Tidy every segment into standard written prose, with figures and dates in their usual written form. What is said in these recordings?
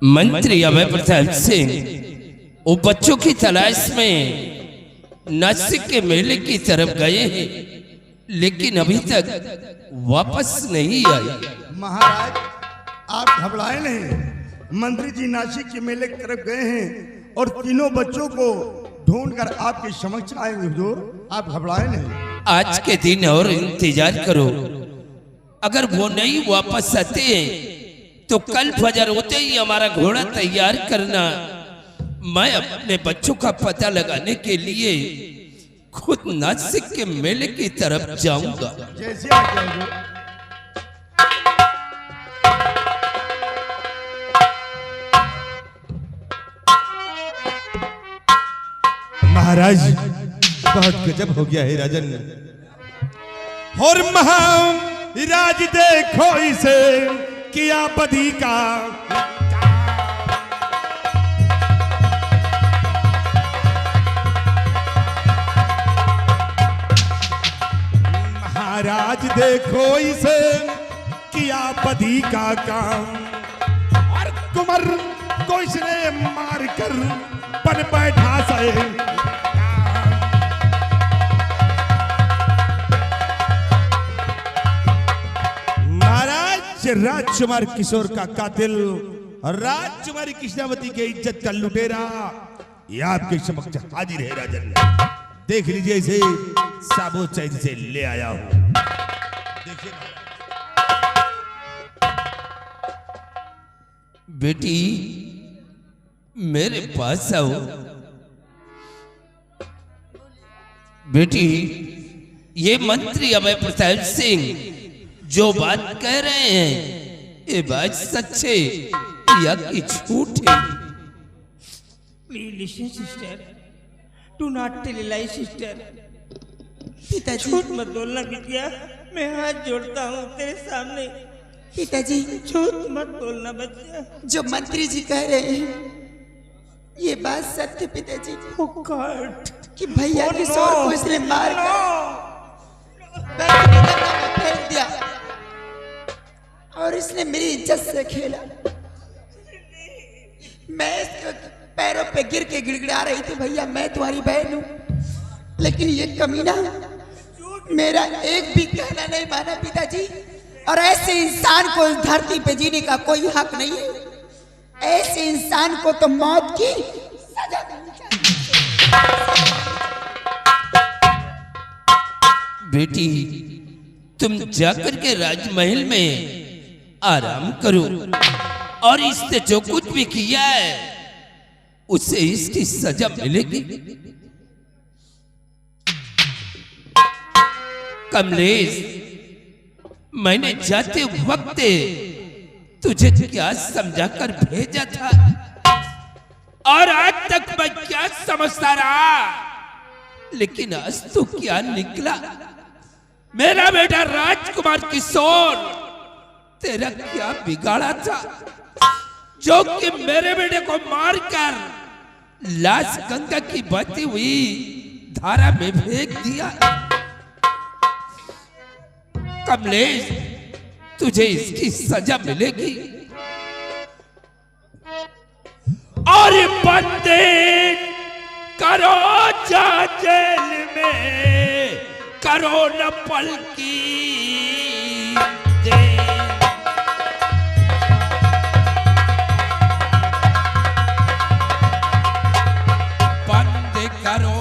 मंत्री अभय प्रताप सिंह वो बच्चों की तलाश में नासिक के मेले की तरफ गए हैं, लेकिन अभी तक वापस नहीं आए। महाराज, आप घबराए नहीं। मंत्री जी नासिक के मेले की तरफ गए हैं और तीनों बच्चों को ढूंढकर आपके समक्ष आएंगे हुजूर। आप घबराए नहीं। आज के दिन और इंतजार करो, अगर वो नहीं वापस आते तो कल फजर होते ही हमारा घोड़ा तैयार करना। मैं अपने बच्चों का पता लगाने के लिए खुद नासिक के मेले की तरफ जाऊंगा। जैसे आज्ञा हुजूर। महाराज, बहुत गजब हो गया है राजन। और महाराज देखो इसे किया बदी का। महाराज देखो इसे किया बदी का काम, और कुमर को इसने मार कर बन बैठा से। राजकुमार किशोर का कातिल, राजकुमारी कृष्णावती के इज्जत का लुटेरा, ये आपके समक्ष हाजिर है राजन। देख लीजिए इसे, साबो चैन से ले आया हूं। देखिए बेटी, मेरे पास आओ। बेटी, ये मंत्री अभय प्रताप सिंह जो बात कह रहे हैं, ये बात सच्चे या कि झूठे? Please listen, sister. Do not tell a lie, sister. पिताजी, झूठ मत बोलना बिटिया, मैं हाथ जोड़ता हूँ तेरे सामने। पिताजी, झूठ मत बोलना बच्चा। जो मंत्री जी कह रहे हैं ये बात सत्य पिताजी, Oh God. कि भैया Oh, किशोर no. को इसने मार No. फेंक दिया और इसने मेरी इज्जत से खेला। मैं इसके पैरों पे गिर के गिड़गिड़ा रही थी, भैया मैं तुम्हारी बहन हूँ, लेकिन ये कमीना मेरा एक भी कहना नहीं माना पिताजी। और ऐसे इंसान को इस धरती पे जीने का कोई हक नहीं है। ऐसे इंसान को तो मौत की सजा देनी चाहिए। बेटी, तुम जाकर के राजमहल में आराम करो, और इसने जो कुछ भी किया है उसे इसकी सजा मिलेगी। कमलेश, मैंने जाते वक्त तुझे क्या समझाकर भेजा था, और आज तक मैं क्या समझता रहा, लेकिन आज तो क्या निकला। मेरा बेटा राजकुमार किशोर तेरा क्या बिगाड़ा था, जो कि मेरे बेटे को मारकर लाश गंगा की बहती हुई धारा में फेंक दिया। कमलेश, तुझे इसकी सजा मिलेगी। और बंदे करो जा जेल में, करो न पल की देर। बंद करो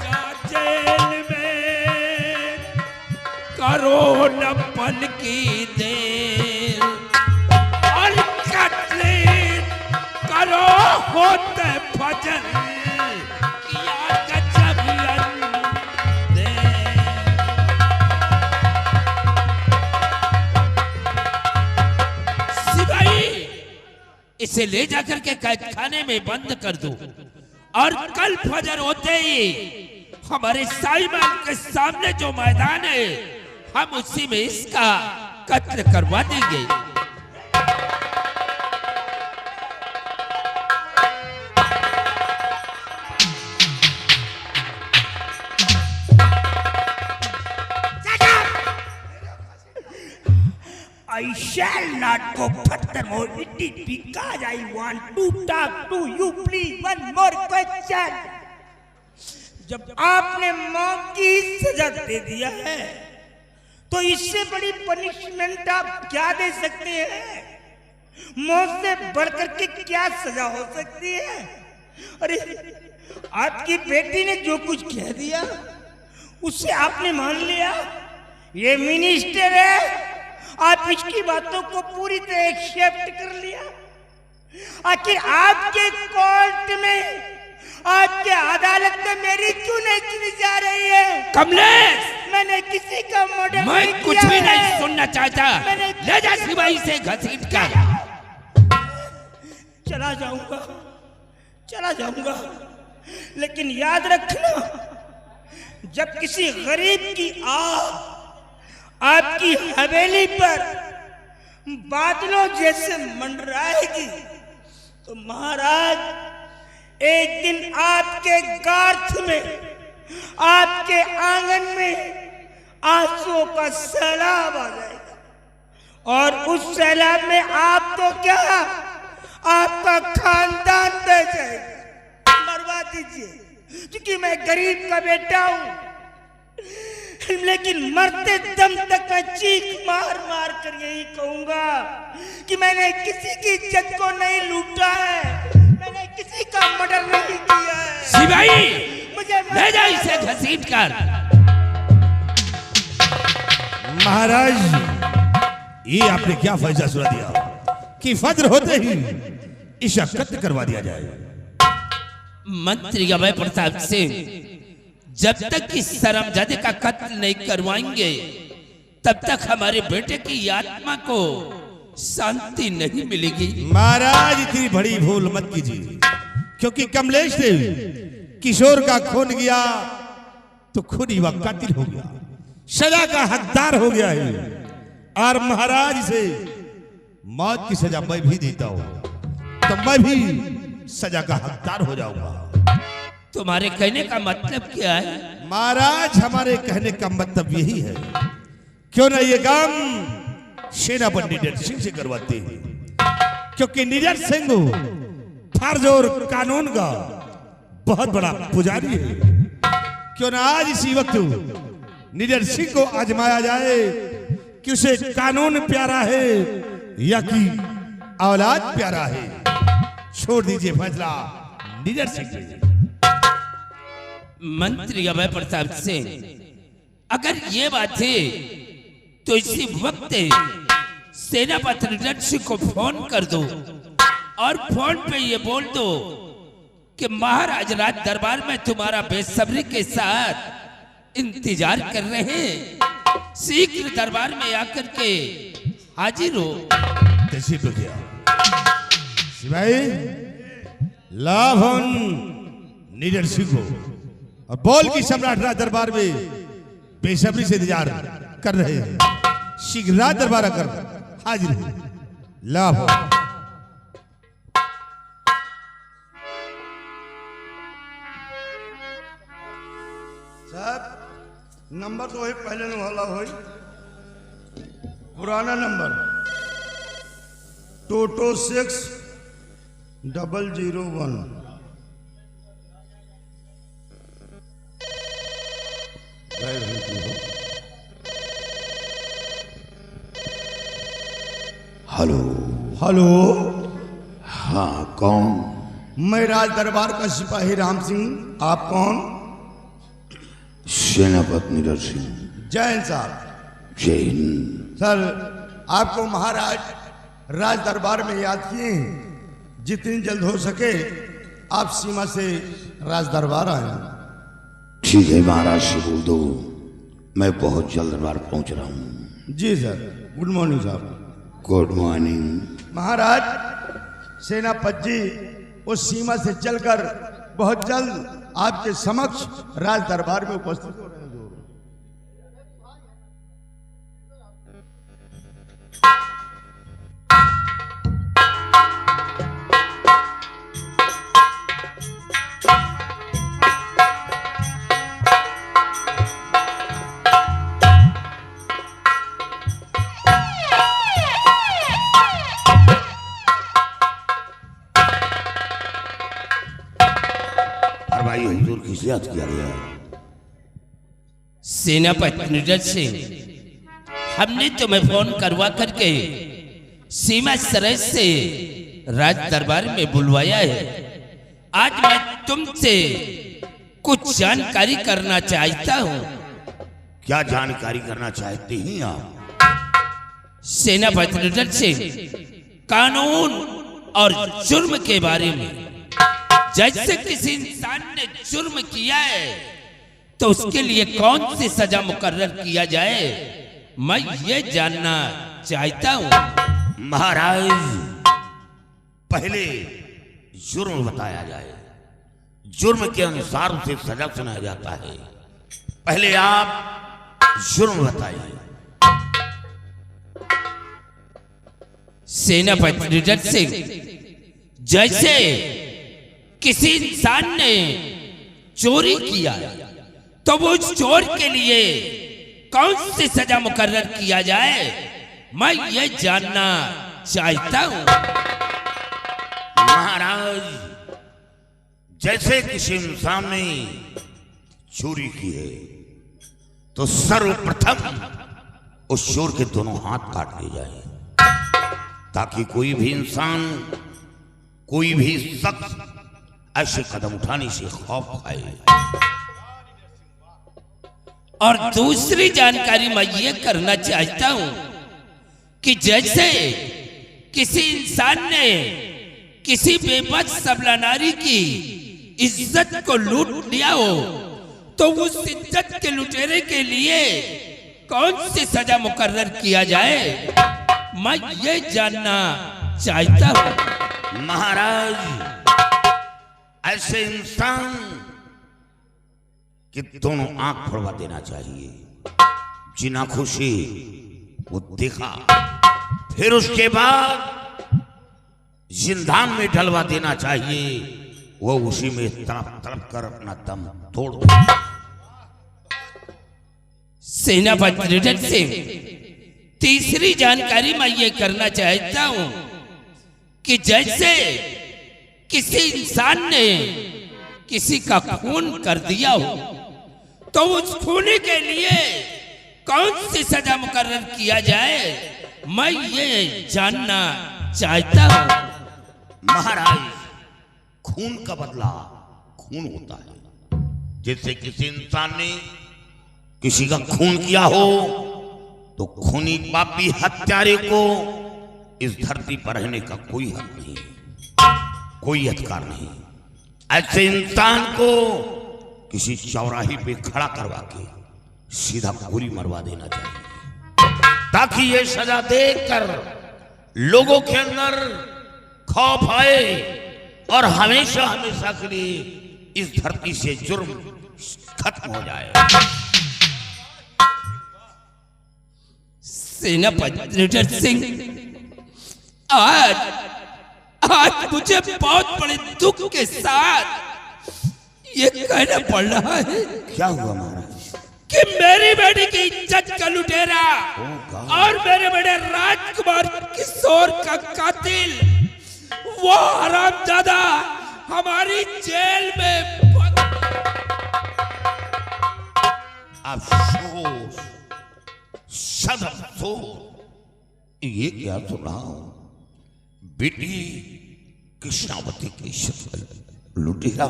जा जेल में, करो न पल की देर, और कत्ले करो होते फजर किया गजब अंधेर। सिपाही, इसे ले जाकर के कैद खाने में बंद कर दो, और कल फजर होते ही हमारे साईमान के सामने जो मैदान है, हम उसी में इसका कत्ल करवा देंगे। I shall not go furthermore. It is because I want to talk to you. Please, one more question. जब आपने मौत की सजा दे दिया है, तो इससे बड़ी पनिशमेंट आप क्या दे सकते हैं? मौत से बढ़कर के क्या सजा हो सकती है? अरे, आपकी बेटी ने जो कुछ कह दिया, उससे आपने मान लिया। ये मिनिस्टर है, आप इसकी बातों को पूरी तरह एक्सेप्ट कर लिया। आखिर आपके कोर्ट में, आपके अदालत में मेरी क्यों नहीं चुनी जा रही है? कमलेश, मैंने किसी का मर्डर मैं नहीं कुछ किया भी है। नहीं सुनना चाहता। मैंने ले जा सिपाही से घसीट कर। चला जाऊंगा, लेकिन याद रखना, जब किसी गरीब की आग आपकी हवेली पर बादलों जैसे मंडराएगी, तो महाराज एक दिन आपके गार्थ में, आपके आंगन में आंसुओं का सैलाब आ जाएगा। और उस सैलाब में आप तो क्या, आपका खानदान बह जाएगा। मरवा दीजिए, क्योंकि मैं गरीब का बेटा हूं, लेकिन मरते दम तक मैं चीख मार मार कर यही कहूंगा कि मैंने किसी की इज्जत को नहीं लूटा है, मैंने किसी का मर्डर नहीं किया है। सिपाही, मुझे ले जा इसे घसीट कर। महाराज, ये आपने क्या फैसला सुना दिया कि फज्र होते ही इशा कत्ल करवा दिया जाए? मंत्री अभय प्रताप सिंह जब तक इस शर्मजादे का कत्ल नहीं करवाएंगे, तब तक हमारे बेटे की आत्मा को शांति नहीं मिलेगी। महाराज, इतनी बड़ी भूल मत कीजिए, क्योंकि कमलेश ने किशोर का खून किया तो खुद ही वह कातिल हो गया, सजा का हकदार हो गया है। और महाराज से मौत की सजा मैं भी देता हूं, तो मैं भी सजा का हकदार हो जाऊंगा। तुम्हारे कहने का मतलब क्या है? महाराज, हमारे कहने का मतलब यही है, क्यों ना ये काम सेनापति निडर सिंह से करवाते हैं, क्योंकि निडर सिंह फर्ज और कानून का बहुत बड़ा पुजारी है। क्यों ना आज इसी वक्त निडर सिंह को आजमाया जाए कि उसे कानून प्यारा है या कि औलाद प्यारा है। छोड़ दीजिए फैसला निडर सिंह से। मंत्री अभय प्रताप सिंह, अगर ये बात है तो इसी वक्त सेनापति निडर सिंह को फोन कर दो और फोन पे ये बोल दो कि महाराज राज दरबार में तुम्हारा बेसब्री के साथ इंतजार कर रहे हैं। शीघ्र दरबार में आकर के हाजिर हो। तहसील हो गया सिपाही, लाभन निडर सिंह को और बोल की सम्राट राज दरबार में बेसब्री से इंतजार कर रहे हैं। शीघ्र राज दरबार आकर हाजिर हो। लाभ साहब, नंबर तो वही पहले न वाला हो, पुराना नंबर 226-001। हेलो। हेलो, हाँ, कौन? मैं राज दरबार का सिपाही राम सिंह। आप कौन? सेनापति निडर सिंह। जय हिंद साहब। जय हिंद। सर, आपको महाराज राज दरबार में याद किए हैं। जितनी जल्द हो सके आप सीमा से राज दरबार आए। ठीक है, महाराज से बोल दो मैं बहुत जल्द दरबार पहुंच रहा हूँ। जी सर। गुड मॉर्निंग साहब। Good morning. महाराज, सेनापति जी उस सीमा से चलकर बहुत जल्द आपके समक्ष राज दरबार में उपस्थित हो रहे हैं। किससे याद किया गया? सेनापति निडर सिंह, हमने तुम्हें फोन करवा करके सीमा सरहद से राज दरबार में बुलवाया है। आज मैं तुमसे कुछ जानकारी करना चाहता हूँ। क्या जानकारी करना चाहते हैं आप? सेनापति निडर सिंह, कानून और जुर्म के बारे में। जैसे किसी इंसान ने जुर्म किया है तो उसके लिए कौन सी सजा मुकर्रर किया जाए, मैं ये जानना चाहता हूँ। महाराज, पहले जुर्म बताया जाए, जुर्म के अनुसार उसे सजा सुनाया जाता है। पहले आप जुर्म बताइए। सेनापति निडर सिंह, जैसे किसी इंसान ने चोरी किया तो वो उस चोर के लिए कौन सी सजा मुकर्रर किया जाए, मैं ये जानना चाहता हूँ। महाराज, जैसे किसी इंसान ने चोरी की है तो सर्वप्रथम उस चोर के दोनों हाथ काट लिए जाए, ताकि कोई भी इंसान, कोई भी शख्स ऐसे कदम उठाने से खौफ खाए। और दूसरी जानकारी मैं ये करना चाहता हूं कि जैसे किसी इंसान ने किसी बेबस सबला नारी की इज्जत को लूट लिया हो तो उस इज्जत के लुटेरे के लिए कौन सी सजा मुकर्रर किया जाए, मैं ये जानना चाहता हूं। महाराज, ऐसे इंसान कि दोनों आंख फोड़वा देना चाहिए। जिन आंखों से वो देखा, फिर उसके बाद जिंदान में डलवा देना चाहिए। वो उसी में तड़प तड़प कर अपना दम तोड़ दे। सेनापति निडर सिंह, तीसरी जानकारी मैं ये करना चाहता हूं कि जैसे किसी इंसान ने किसी का खून कर दिया हो तो उस खून के लिए कौन सी सजा मुकर्रर किया जाए, मैं ये जानना चाहता हूं। महाराज, खून का बदला खून होता है। जैसे किसी इंसान ने किसी का खून किया हो तो खूनी पापी हत्यारे को इस धरती पर रहने का कोई हक नहीं, कोई अधिकार नहीं। ऐसे इंसान को किसी चौराहे पे खड़ा करवा के सीधा गोली मरवा देना चाहिए, ताकि ये सजा देखकर लोगों के अंदर खौफ आए और हमेशा हमेशा के लिए इस धरती से जुर्म खत्म हो जाए। सेनापति निडर सिंह, आज मुझे बहुत बड़े दुख के साथ ये कहना पड़ रहा है। क्या हुआ महाराज? कि मेरी बेटी की इज्जत का लुटेरा और मेरे बड़े राजकुमार किशोर का कातिल, वो हरामजादा हमारी जेल में अफसोस, सद अफसोस। ये क्या सुन रहा हूं? बेटी कृष्णावती की शक्ल लुटेरा,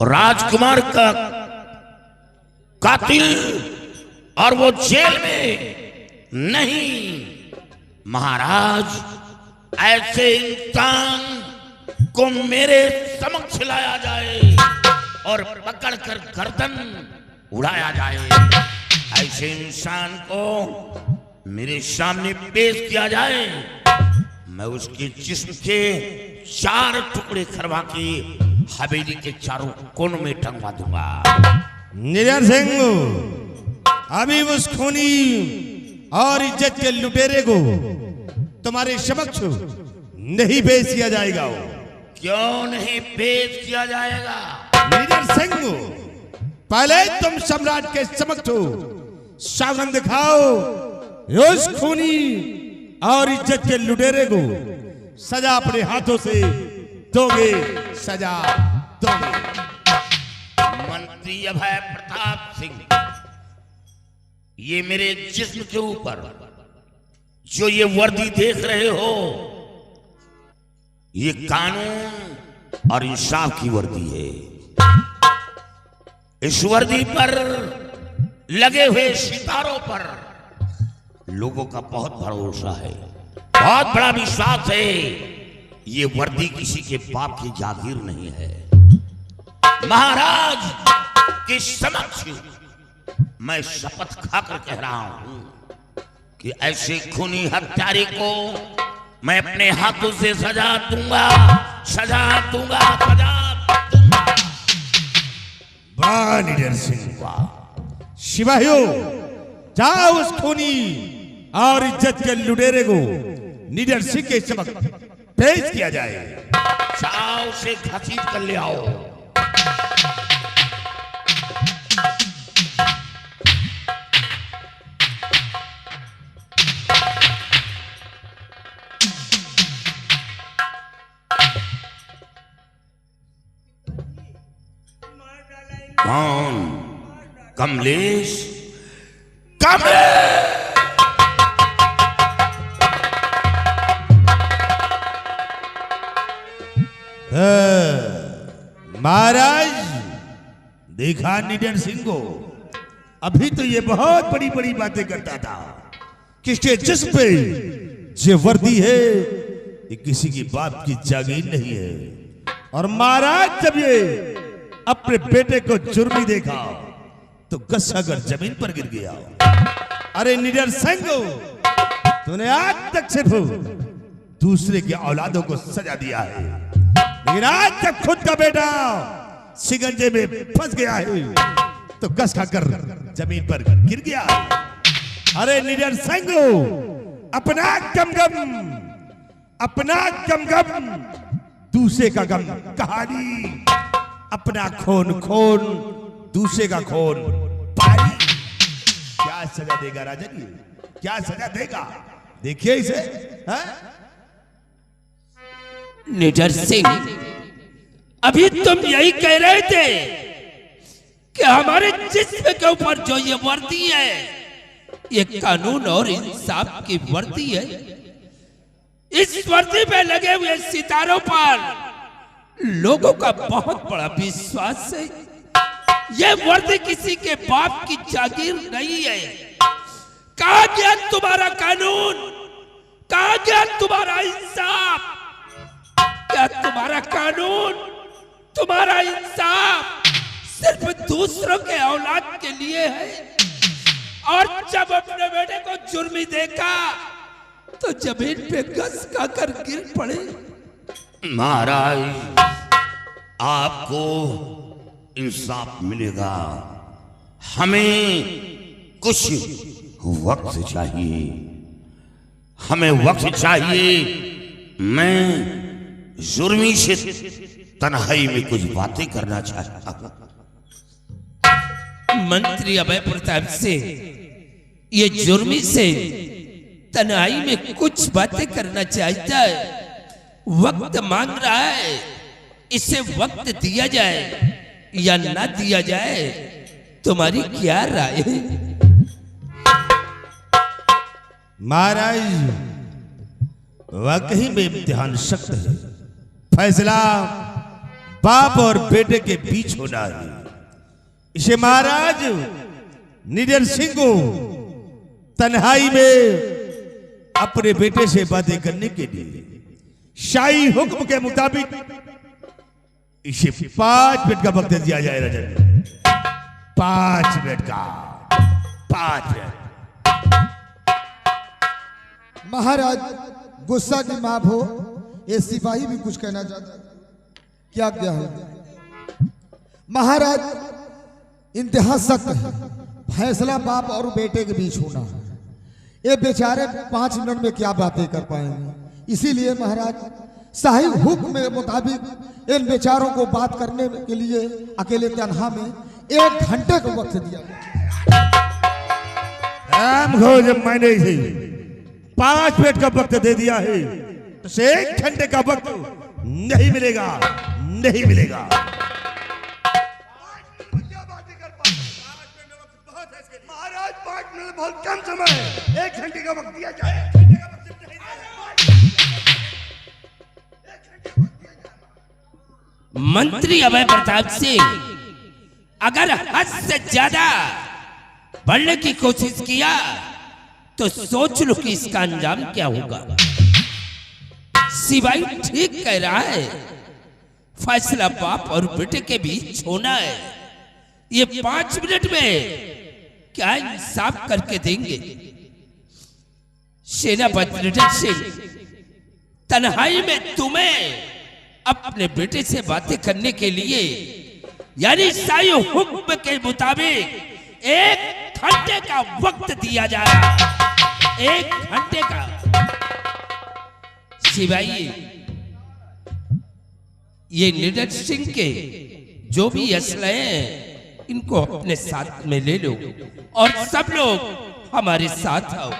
राजकुमार का कातिल, और वो जेल में नहीं। महाराज, ऐसे इंसान को मेरे समक्ष लाया जाए और पकड़कर गर्दन उड़ाया जाए। ऐसे इंसान को मेरे सामने पेश किया जाए, मैं उसके जिस्म के 4 टुकड़े करवा के हवेली के चारों कोनों में टंगवा दूंगा। निडर सिंह, अभी उस खूनी और इज्जत के लुटेरे को तुम्हारे समक्ष नहीं पेश किया जाएगा। क्यों नहीं पेश किया जाएगा? निडर सिंह, पहले तुम सम्राट के समक्ष सावधान दिखाओ। उस खूनी और इज्जत के लुटेरे को सजा अपने हाथों से दोगे, सजा दोगे। मन मंत्री अभय प्रताप सिंह, ये मेरे जिस्म के ऊपर जो ये वर्दी देख रहे हो, ये कानून और इंसाफ की वर्दी है। इस वर्दी पर लगे हुए सितारों पर लोगों का बहुत भरोसा है, बहुत बड़ा विश्वास है। ये वर्दी किसी के बाप की जागीर नहीं है। महाराज के समक्ष मैं शपथ खाकर कह रहा हूं कि ऐसे खूनी हत्यारे को मैं अपने हाथों से सजा दूंगा, सजा दूंगा, सजा दूंगा। वाह निडर सिंह, वाह। सिपाहियों, जाओ उस खूनी और इज्जत के लुटेरे को निडर सिंह के समक्ष पेश किया जाए। जाओ उसे घसीट कर ले आओ। कौन? कमलेश? कमलेश! महाराज, देखा निडर सिंह को? अभी तो ये बहुत बड़ी बड़ी बातें करता था कि जिस पे ये वर्दी है ये किसी की बाप की जागीर नहीं है। और महाराज जब ये अपने बेटे को जुर्मी देखा तो गस्सा कर जमीन पर गिर गया। अरे निडर सिंह, तूने आज तक सिर्फ दूसरे के औलादों को सजा दिया है, लेकिन आज तक खुद का बेटा शिकंजे में फंस गया है तो कस खाकर जमीन पर गिर गया। अरे निडर सिंह, अपना गम दूसरे का गम कहानी, अपना खून दूसरे का खून पानी। क्या सजा देगा राजन, क्या सजा देगा? देखिए इसे। निडर सिंह, अभी तुम यही कह रहे थे कि हमारे जिस्म के ऊपर जो ये वर्दी है ये कानून और इंसाफ की वर्दी है। इस वर्दी पे लगे हुए सितारों पर लोगों का बहुत बड़ा विश्वास है। ये वर्दी किसी के बाप की जागीर नहीं है। कहां गया तुम्हारा कानून? कहां गया तुम्हारा इंसाफ? क्या तुम्हारा कानून, तुम्हारा इंसाफ सिर्फ दूसरों के औलाद के लिए है? और जब अपने बेटे को जुर्मी देखा तो जमीन पे घस खाकर गिर पड़े। महाराज, आपको इंसाफ मिलेगा। हमें कुछ वक्त चाहिए, हमें वक्त चाहिए। मैं जुर्मी से तन्हाई में कुछ बातें करना चाहता हूं। मंत्री अभय प्रताप से ये जुर्मी से तन्हाई में कुछ बातें करना चाहता है। वक्त मांग रहा है, इसे वक्त दिया जाए या ना दिया जाए, तुम्हारी क्या राय है? महाराज, वाकई में इम्तिहान सख्त है। फैसला बाप और बेटे के बीच होना है। इसे महाराज निडर सिंह को तन्हाई में अपने बेटे से बातें करने के लिए शाही हुक्म के मुताबिक इसे 5 मिनट का वक्त दिया जाए। राजन, 5 मिनट का, 5 मिनट। महाराज, गुस्सा की माफ हो, ये सिपाही भी कुछ कहना चाहता है। क्या है महाराज? इंतहा सख्त है। फैसला बाप और बेटे के बीच होना है। ये बेचारे 5 मिनट में क्या बातें कर पाएंगे? इसीलिए महाराज, शाही हुक्म के मुताबिक इन बेचारों को बात करने के लिए अकेले तन्हा में 1 घंटे का वक्त दिया गया। जब मैंने इसे 5 मिनट का वक्त दे दिया है तो 1 घंटे का वक्त नहीं मिलेगा, नहीं मिलेगा। मेरे लिए बहुत कम समय है, 1 घंटे का वक्त दिया जाए। मंत्री अभय प्रताप सिंह, अगर हद से ज्यादा बढ़ने की कोशिश किया तो सोच लो कि इसका अंजाम क्या होगा। सिपाही ठीक कह रहा है, फैसला बाप और बेटे के बीच होना है। ये 5 मिनट में क्या इंसाफ करके देंगे। सेनापति रणजीत सिंह, तन्हाई में तुम्हें अपने बेटे से बातें करने के लिए यानी शाही हुक्म के मुताबिक 1 घंटे का वक्त दिया जा रहा है। 1 घंटे का। सिपाही, ये रणजीत सिंह के जो भी असले हैं इनको अपने साथ में ले लो और सब लोग हमारे साथ आओ।